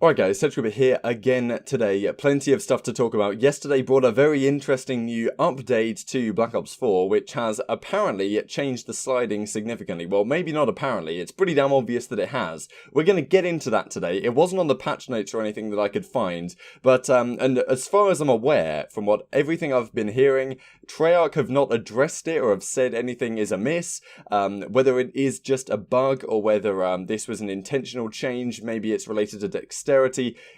Alright guys, Cedric here again today. Plenty of stuff to talk about. Yesterday brought a very interesting new update to Black Ops 4, which has apparently changed the sliding significantly. Well, maybe not apparently, it's pretty damn obvious that it has. We're going to get into that today. It wasn't on the patch notes or anything that I could find, but and as far as I'm aware, from everything I've been hearing, Treyarch have not addressed it or have said anything is amiss, whether it is just a bug or whether this was an intentional change, maybe it's related to dexterity.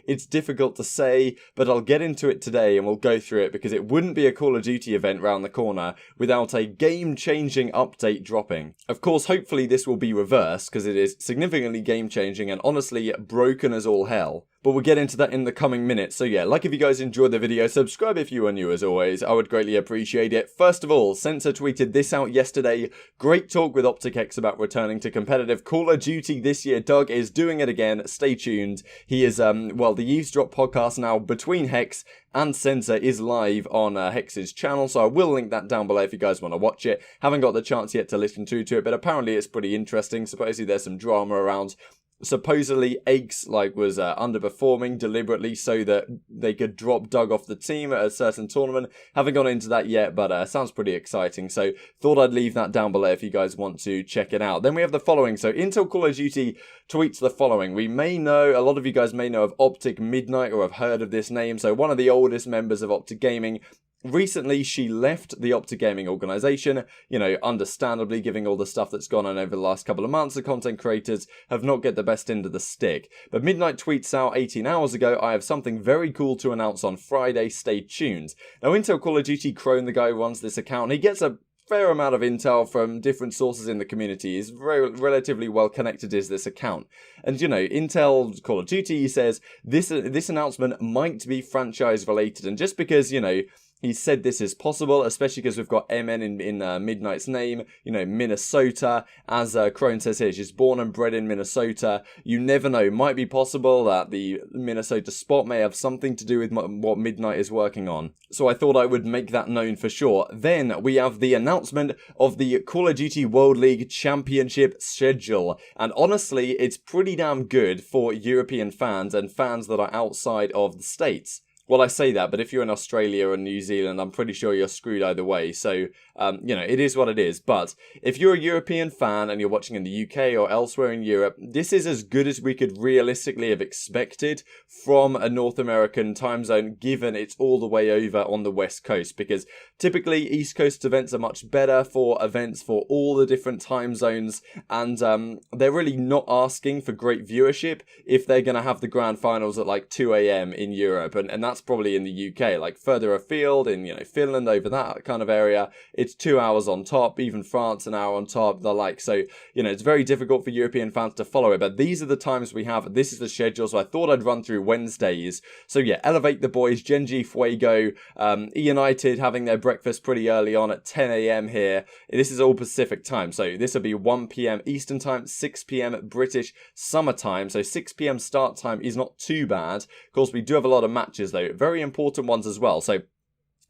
It's difficult to say, but I'll get into it today and we'll go through it because it wouldn't be a Call of Duty event round the corner without a game-changing update dropping. Of course, hopefully this will be reversed because it is significantly game-changing and honestly broken as all hell. But we'll get into that in the coming minutes. So yeah, like if you guys enjoyed the video, subscribe if you are new as always. I would greatly appreciate it. First of all, Sensor tweeted this out yesterday. Great talk with OpTic about returning to competitive Call of Duty this year. Doug is doing it again. Stay tuned. He is, the Eavesdrop podcast now between Hex and Sensor is live on Hex's channel. So I will link that down below if you guys want to watch it. Haven't got the chance yet to listen to it, but apparently it's pretty interesting. Supposedly there's some drama around. Supposedly, Eggs was underperforming deliberately so that they could drop Doug off the team at a certain tournament. Haven't gone into that yet, but sounds pretty exciting. So thought I'd leave that down below if you guys want to check it out. Then we have the following. So Intel Call of Duty tweets the following. We may know, a lot of you guys may know of OpTic Midnight or have heard of this name. So one of the oldest members of OpTic Gaming. Recently, she left the OpTic Gaming organization, understandably, given all the stuff that's gone on over the last couple of months, the content creators have not get the best end of the stick. But Midnight tweets out 18 hours ago, I have something very cool to announce on Friday, stay tuned. Now, Intel Call of Duty Crone, the guy who runs this account, he gets a fair amount of intel from different sources in the community. He's very relatively well connected is this account. And Intel Call of Duty, he says, this announcement might be franchise related. And just because, he said this is possible, especially because we've got MN in Midnight's name, Minnesota. As Crone says here, she's born and bred in Minnesota. You never know. Might be possible that the Minnesota spot may have something to do with what Midnight is working on. So I thought I would make that known for sure. Then we have the announcement of the Call of Duty World League Championship schedule. And honestly, it's pretty damn good for European fans and fans that are outside of the States. Well, I say that, but if you're in Australia or New Zealand, I'm pretty sure you're screwed either way. So, it is what it is. But if you're a European fan and you're watching in the UK or elsewhere in Europe, this is as good as we could realistically have expected from a North American time zone, given it's all the way over on the West Coast. Because typically, East Coast events are much better for events for all the different time zones. And they're really not asking for great viewership if they're going to have the grand finals at like 2 a.m. in Europe. And that's probably in the UK, like further afield in, Finland, over that kind of area, it's 2 hours on top, even France an hour on top, the like. So, it's very difficult for European fans to follow it, but these are the times we have. This is the schedule, so I thought I'd run through Wednesdays. So yeah, Elevate the Boys, Gen.G Fuego, United having their breakfast pretty early on at 10 a.m. here. This is all Pacific time, so this will be 1 p.m. Eastern time, 6 p.m. British summer time, so 6 p.m. start time is not too bad. Of course, we do have a lot of matches though, very important ones as well. So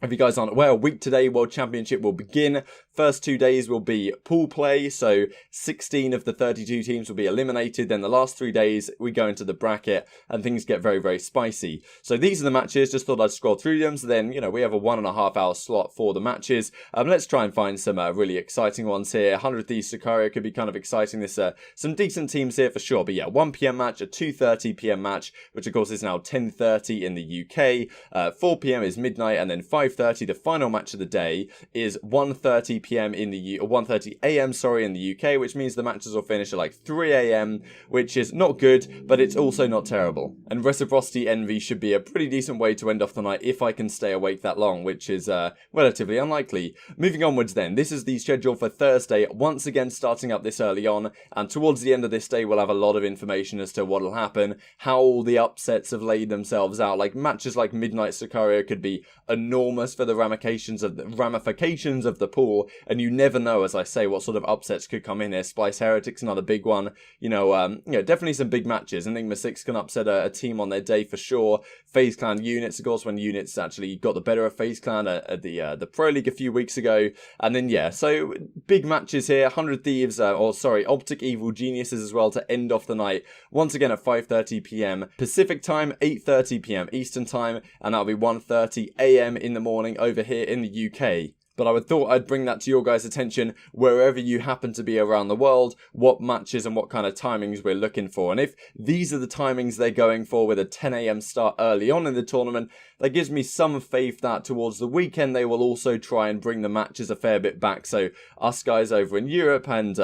if you guys aren't aware, a week today, World Championship will begin. First 2 days will be pool play, so 16 of the 32 teams will be eliminated. Then the last 3 days, we go into the bracket, and things get very, very spicy. So these are the matches. Just thought I'd scroll through them. So then, we have a 1.5 hour slot for the matches. Let's try and find some really exciting ones here. 100 Thieves Sicario could be kind of exciting. There's some decent teams here for sure. But yeah, 1 p.m. match, a 2:30 p.m. match, which of course is now 10:30 in the UK. 4 p.m. is midnight, and then 5:30, the final match of the day, is 1:30 p.m. in the 1:30 a.m. in the UK, which means the matches will finish at like 3 a.m., which is not good, but it's also not terrible. And Reciprocity Envy should be a pretty decent way to end off the night if I can stay awake that long, which is relatively unlikely. Moving onwards then, this is the schedule for Thursday, once again starting up this early on, and towards the end of this day we'll have a lot of information as to what will happen, how all the upsets have laid themselves out. Like matches like Midnight Sicario could be enormous enormous for the ramifications of the pool, and you never know, as I say, what sort of upsets could come in here. Splice Heretic's another big one. Definitely some big matches. Enigma 6 can upset a team on their day for sure. FaZe Clan Units, of course, when Units actually got the better of FaZe Clan at the Pro League a few weeks ago. And then, yeah, so big matches here. 100 Thieves, OpTic Evil Geniuses as well to end off the night. Once again at 5:30 p.m. Pacific time, 8:30 p.m. Eastern time, and that'll be 1:30 a.m. in the morning over here in the UK. But I thought I'd bring that to your guys' attention wherever you happen to be around the world, what matches and what kind of timings we're looking for. And if these are the timings they're going for with a 10 a.m. start early on in the tournament, that gives me some faith that towards the weekend they will also try and bring the matches a fair bit back. So us guys over in Europe and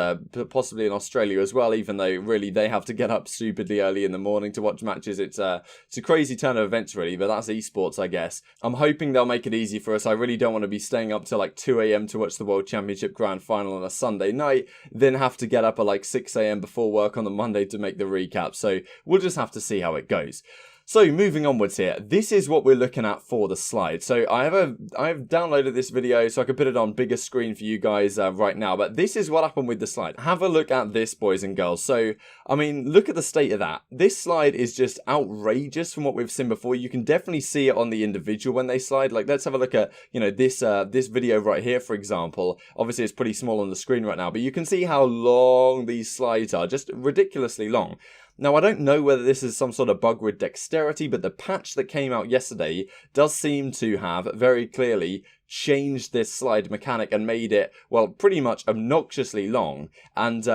possibly in Australia as well, even though really they have to get up stupidly early in the morning to watch matches. It's a crazy turn of events really, but that's esports, I guess. I'm hoping they'll make it easy for us. I really don't want to be staying up till like 2 a.m. to watch the World Championship Grand Final on a Sunday night, then have to get up at like 6 a.m. before work on the Monday to make the recap. So we'll just have to see how it goes. So moving onwards here, this is what we're looking at for the slide. So I've downloaded this video so I can put it on bigger screen for you guys right now, but this is what happened with the slide. Have a look at this, boys and girls. So, I mean, look at the state of that. This slide is just outrageous from what we've seen before. You can definitely see it on the individual when they slide. Like, let's have a look at, this video right here, for example. Obviously, it's pretty small on the screen right now, but you can see how long these slides are, just ridiculously long. Now, I don't know whether this is some sort of bug with dexterity, but the patch that came out yesterday does seem to have very clearly changed this slide mechanic and made it, well, pretty much obnoxiously long. And,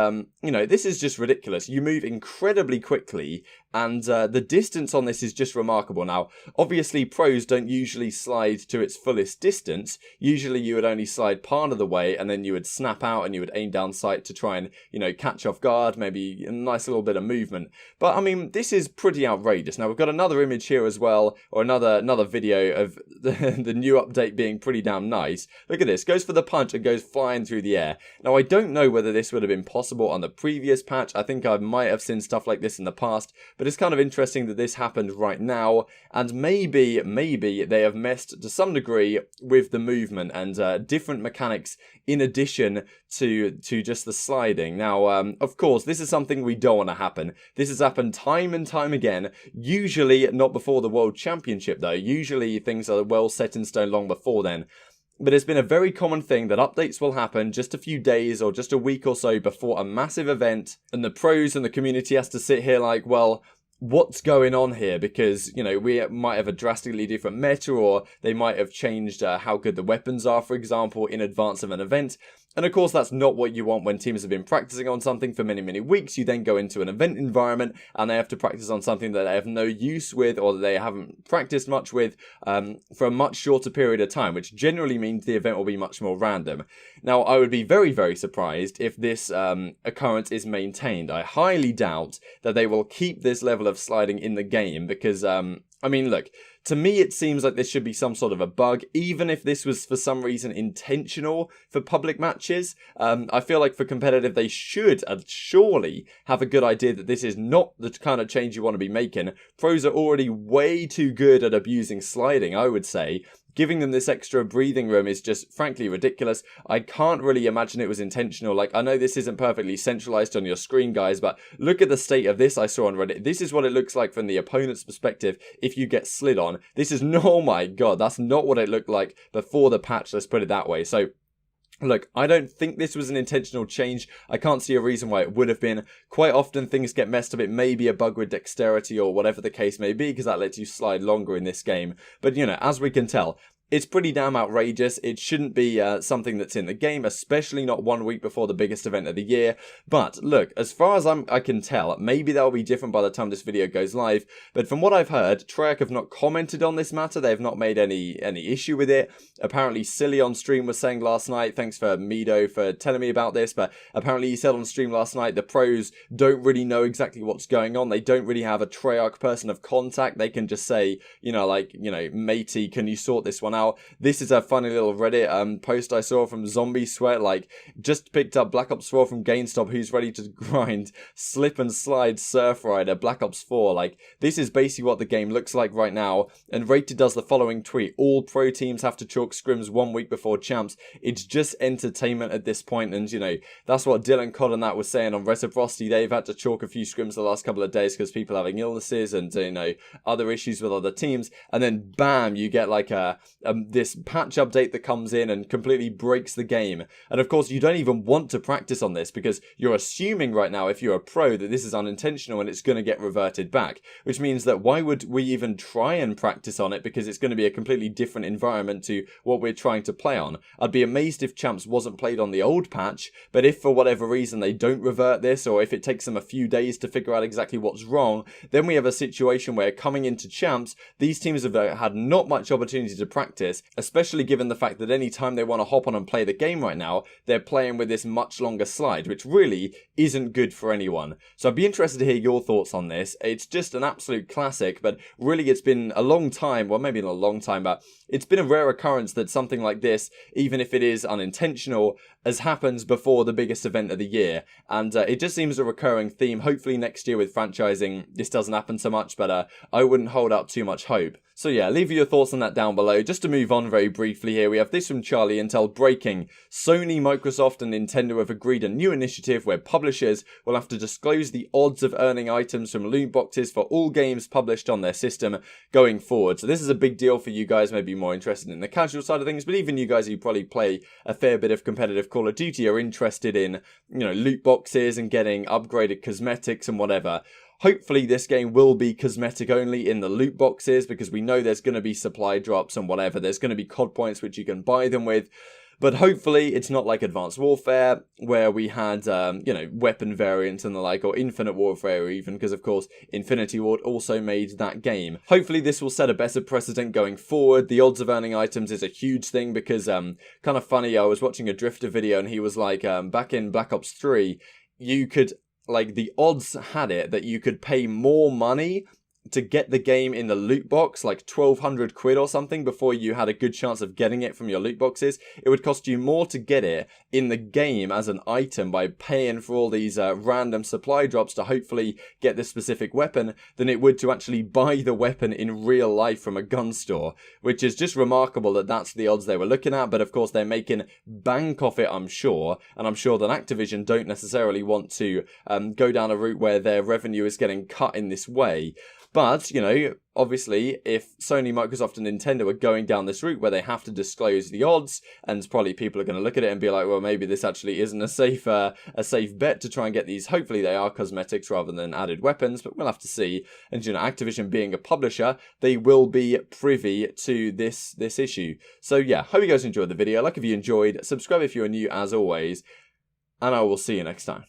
this is just ridiculous. You move incredibly quickly, and the distance on this is just remarkable. Now, obviously, pros don't usually slide to its fullest distance. Usually, you would only slide part of the way, and then you would snap out and you would aim down sight to try and, catch off guard, maybe a nice little bit of movement. But, I mean, this is pretty outrageous. Now, we've got another image here as well, or another video of the new update being pretty damn nice. Look at this. Goes for the punch and goes flying through the air. Now, I don't know whether this would have been possible on the previous patch. I think I might have seen stuff like this in the past, but it's kind of interesting that this happened right now, and maybe they have messed to some degree with the movement and different mechanics in addition to just the sliding. Now, of course, this is something we don't want to happen. This has happened time and time again, usually not before the World Championship though. Usually things are well set in stone long before then. But it's been a very common thing that updates will happen just a few days or just a week or so before a massive event, and the pros and the community has to sit here like, well, what's going on here? Because, we might have a drastically different meta, or they might have changed how good the weapons are, for example, in advance of an event. And of course, that's not what you want when teams have been practicing on something for many, many weeks. You then go into an event environment and they have to practice on something that they have no use with, or that they haven't practiced much with for a much shorter period of time, which generally means the event will be much more random. Now, I would be very, very surprised if this occurrence is maintained. I highly doubt that they will keep this level of sliding in the game because, look, to me, it seems like this should be some sort of a bug, even if this was for some reason intentional for public matches. I feel like for competitive, they should surely have a good idea that this is not the kind of change you want to be making. Pros are already way too good at abusing sliding, I would say. Giving them this extra breathing room is just frankly ridiculous. I can't really imagine it was intentional. Like, I know this isn't perfectly centralized on your screen, guys, but look at the state of this I saw on Reddit. This is what it looks like from the opponent's perspective if you get slid on. This is no, oh my god, that's not what it looked like before the patch, let's put it that way. So, look, I don't think this was an intentional change. I can't see a reason why it would have been. Quite often things get messed up. It may be a bug with dexterity or whatever the case may be, because that lets you slide longer in this game. But, as we can tell, it's pretty damn outrageous. It shouldn't be something that's in the game, especially not 1 week before the biggest event of the year. But look, as far as I can tell, maybe that'll be different by the time this video goes live. But from what I've heard, Treyarch have not commented on this matter. They've not made any issue with it. Apparently, Silly on stream was saying last night, thanks for Mido for telling me about this, but apparently he said on stream last night the pros don't really know exactly what's going on. They don't really have a Treyarch person of contact. They can just say, matey, can you sort this one out? now. This is a funny little Reddit post I saw from Zombie Sweat, like, just picked up Black Ops 4 from GameStop, who's ready to grind, slip and slide Surf Rider, Black Ops 4. Like, this is basically what the game looks like right now, and Rated does the following tweet: all pro teams have to chalk scrims 1 week before champs. It's just entertainment at this point, and, you know, that's what Dylan CoD and that was saying on Reciprocity. They've had to chalk a few scrims the last couple of days because people having illnesses and, you know, other issues with other teams, and then bam, you get like this patch update that comes in and completely breaks the game. And of course, you don't even want to practice on this because you're assuming right now, if you're a pro, that this is unintentional and it's going to get reverted back, which means that why would we even try and practice on it, because it's going to be a completely different environment to what we're trying to play on. I'd be amazed if champs wasn't played on the old patch, but if for whatever reason they don't revert this, or if it takes them a few days to figure out exactly what's wrong, then we have a situation where coming into champs, these teams have had not much opportunity to practice, especially given the fact that any time they want to hop on and play the game right now, they're playing with this much longer slide, which really isn't good for anyone. So I'd be interested to hear your thoughts on this. It's just an absolute classic, but really it's been a long time, well, maybe not a long time, but it's been a rare occurrence that something like this, even if it is unintentional, has happened before the biggest event of the year. And it just seems a recurring theme. Hopefully next year with franchising, this doesn't happen so much, but I wouldn't hold out too much hope. So yeah, leave your thoughts on that down below. Just to move on very briefly here, we have this from Charlie Intel breaking. Sony, Microsoft and Nintendo have agreed a new initiative where publishers will have to disclose the odds of earning items from loot boxes for all games published on their system going forward. So this is a big deal for you guys, maybe more interested in the casual side of things, but even you guys who probably play a fair bit of competitive Call of Duty are interested in, you know, loot boxes and getting upgraded cosmetics and whatever. Hopefully this game will be cosmetic only in the loot boxes, because we know there's going to be supply drops and whatever. There's going to be COD points which you can buy them with. But hopefully it's not like Advanced Warfare, where we had, you know, weapon variants and the like, or Infinite Warfare even, because of course Infinity Ward also made that game. Hopefully this will set a better precedent going forward. The odds of earning items is a huge thing, because, kind of funny, I was watching a Drifter video and he was like, back in Black Ops 3, you could, like, the odds had it that you could pay more money to get the game in the loot box, like 1,200 quid or something, before you had a good chance of getting it from your loot boxes. It would cost you more to get it in the game as an item by paying for all these random supply drops to hopefully get this specific weapon than it would to actually buy the weapon in real life from a gun store, which is just remarkable that that's the odds they were looking at. But of course they're making bank off it, I'm sure, and I'm sure that Activision don't necessarily want to go down a route where their revenue is getting cut in this way. But, you know, obviously, if Sony, Microsoft and Nintendo are going down this route where they have to disclose the odds, and probably people are going to look at it and be like, well, maybe this actually isn't a safe bet to try and get these. Hopefully they are cosmetics rather than added weapons, but we'll have to see. And, you know, Activision being a publisher, they will be privy to this issue. So, yeah, hope you guys enjoyed the video. Like if you enjoyed, subscribe if you are new as always, and I will see you next time.